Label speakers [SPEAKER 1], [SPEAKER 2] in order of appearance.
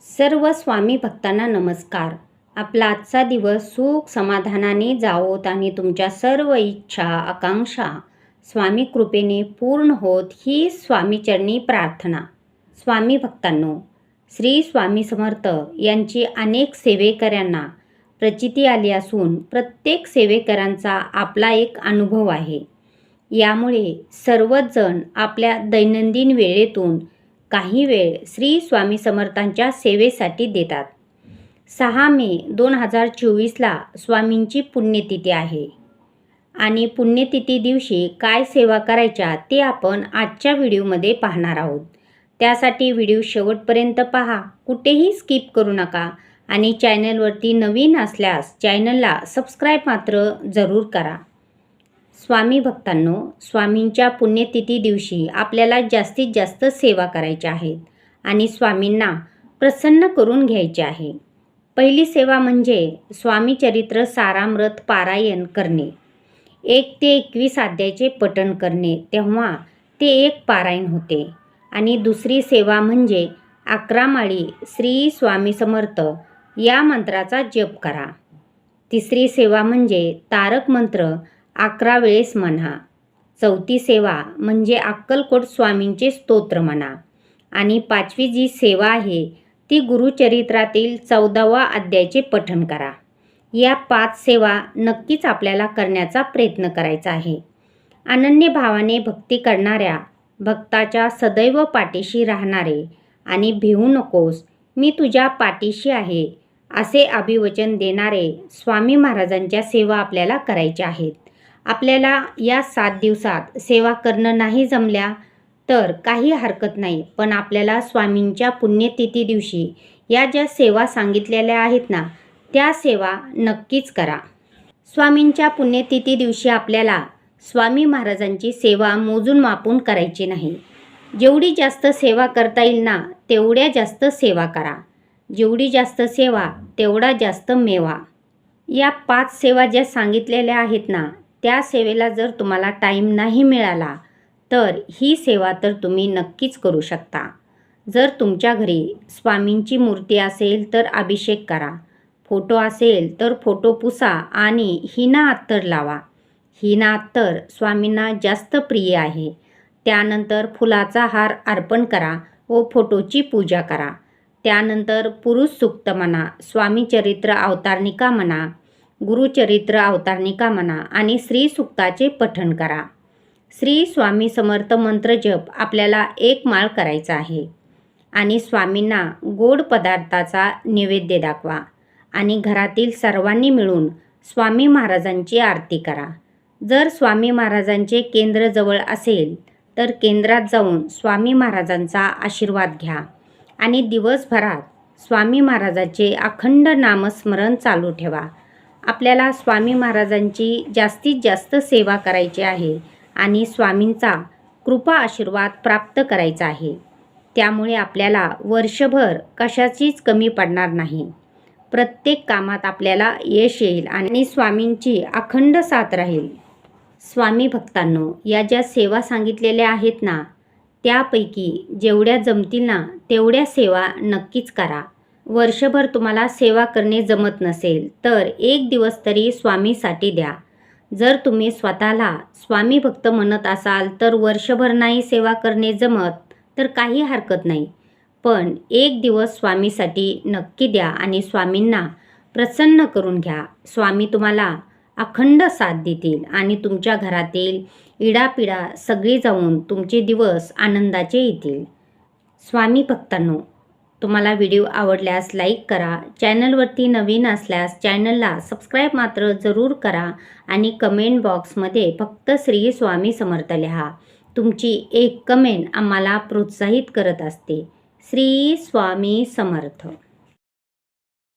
[SPEAKER 1] सर्व स्वामी भक्तांना नमस्कार. आपला आजचा दिवस सुख समाधानाने जावोत आणि तुमच्या सर्व इच्छा आकांक्षा स्वामी कृपेने पूर्ण होत ही स्वामीचरणी प्रार्थना. स्वामी भक्तांनो, श्री स्वामी समर्थ यांची अनेक सेवेकऱ्यांना प्रचिती आली असून प्रत्येक सेवेकरांचा आपला एक अनुभव आहे. यामुळे सर्वच जण आपल्या दैनंदिन वेळेतून काही वेळ श्री स्वामी समर्थांच्या सेवेसाठी देतात. 6 मे 2024ला स्वामींची पुण्यतिथी आहे आणि पुण्यतिथी दिवशी काय सेवा करायच्या ते आपण आजच्या व्हिडिओमध्ये पाहणार आहोत. त्यासाठी व्हिडिओ शेवटपर्यंत पहा, कुठेही स्किप करू नका आणि चॅनलवरती नवीन असल्यास चॅनलला सबस्क्राईब मात्र जरूर करा. स्वामी भक्तांनो, स्वामींच्या पुण्यतिथी दिवशी आपल्याला जास्तीत जास्त सेवा करायच्या आहेत आणि स्वामींना प्रसन्न करून घ्यायचे आहे. पहिली सेवा म्हणजे स्वामी चरित्र सारामृत पारायण करणे. 1 ते 21 अध्यायाचे पठण करणे, तेव्हा ते एक पारायण होते. आणि दुसरी सेवा म्हणजे 11 माळी श्री स्वामी समर्थ या मंत्राचा जप करा. तिसरी सेवा म्हणजे तारक मंत्र 11 वेळेस म्हणा. चौथी सेवा म्हणजे अक्कलकोट स्वामींचे स्तोत्र म्हणा. आणि 5वी जी सेवा आहे ती गुरुचरित्रातील 14वा अध्यायाचे पठण करा. या 5 सेवा नक्कीच आपल्याला करण्याचा प्रयत्न करायचा आहे. अनन्य भावाने भक्ती करणाऱ्या भक्ताच्या सदैव पाठीशी राहणारे आणि भिवू नकोस, मी तुझ्या पाठीशी आहे असे अभिवचन देणारे स्वामी महाराजांच्या सेवा आपल्याला करायच्या आहेत. आपल्याला या 7 दिवसात सेवा करणं नाही जमल्या तर काही हरकत नाही, पण आपल्याला स्वामींच्या पुण्यतिथी दिवशी या ज्या सेवा सांगितलेल्या आहेत ना, त्या सेवा नक्कीच करा. स्वामींच्या पुण्यतिथी दिवशी आपल्याला स्वामी महाराजांची सेवा मोजून मापून करायची नाही. जेवढी जास्त सेवा करता येईल ना, तेवढ्या जास्त सेवा करा. जेवढी जास्त सेवा तेवढा जास्त मेवा. या 5 सेवा ज्या सांगितलेल्या आहेत ना, त्या सेवेला जर तुम्हाला टाईम नाही मिळाला तर ही सेवा तर तुम्ही नक्कीच करू शकता. जर तुमच्या घरी स्वामींची मूर्ती असेल तर अभिषेक करा. फोटो असेल तर फोटो पुसा आणि हिना अत्तर लावा. हिना अत्तर स्वामींना जास्त प्रिय आहे. त्यानंतर फुलाचा हार अर्पण करा व फोटोची पूजा करा. त्यानंतर पुरुष सूक्त म्हणा, स्वामी चरित्र अवतारणिका म्हणा, गुरुचरित्र अवतारणिका म्हणा आणि श्री सूक्ताचे पठण करा. श्री स्वामी समर्थ मंत्र जप आपल्याला 1 माळ करायचा आहे. आणि स्वामींना गोड पदार्थाचा नैवेद्य दाखवा आणि घरातील सर्वांनी मिळून स्वामी महाराजांची आरती करा. जर स्वामी महाराजांचे केंद्र जवळ असेल तर केंद्रात जाऊन स्वामी महाराजांचा आशीर्वाद घ्या आणि दिवसभरात स्वामी महाराजांचे अखंड नामस्मरण चालू ठेवा. आपल्याला स्वामी महाराजांची जास्तीत जास्त सेवा करायची आहे आणि स्वामींचा कृपा आशीर्वाद प्राप्त करायचा आहे. त्यामुळे आपल्याला वर्षभर कशाचीच कमी पडणार नाही. प्रत्येक कामात आपल्याला यश येईल आणि स्वामींची अखंड साथ राहील. स्वामी भक्तांनो, या ज्या सेवा सांगितलेल्या आहेत ना, त्यापैकी जेवढ्या जमतील ना तेवढ्या सेवा नक्कीच करा. वर्षभर तुम्हाला सेवा करणे जमत नसेल तर 1 दिवस तरी स्वामीसाठी द्या. जर तुम्ही स्वतःला स्वामी भक्त म्हणत असाल तर वर्षभर नाही सेवा करणे जमत तर काही हरकत नाही, पण 1 दिवस स्वामीसाठी नक्की द्या आणि स्वामींना प्रसन्न करून घ्या. स्वामी तुम्हाला अखंड साथ देतील आणि तुमच्या घरातील इडापिडा सगळी जाऊन तुमचे दिवस आनंदाचे येतील. स्वामी भक्तांनो, तुम्हाला व्हिडिओ आवडल्यास लाईक करा. चॅनलवरती नवीन असल्यास चॅनलला सबस्क्राईब मात्र जरूर करा आणि कमेंट बॉक्समध्ये फक्त श्री स्वामी समर्थ लिहा. तुमची एक कमेंट आम्हाला प्रोत्साहित करत असते. श्री स्वामी समर्थ.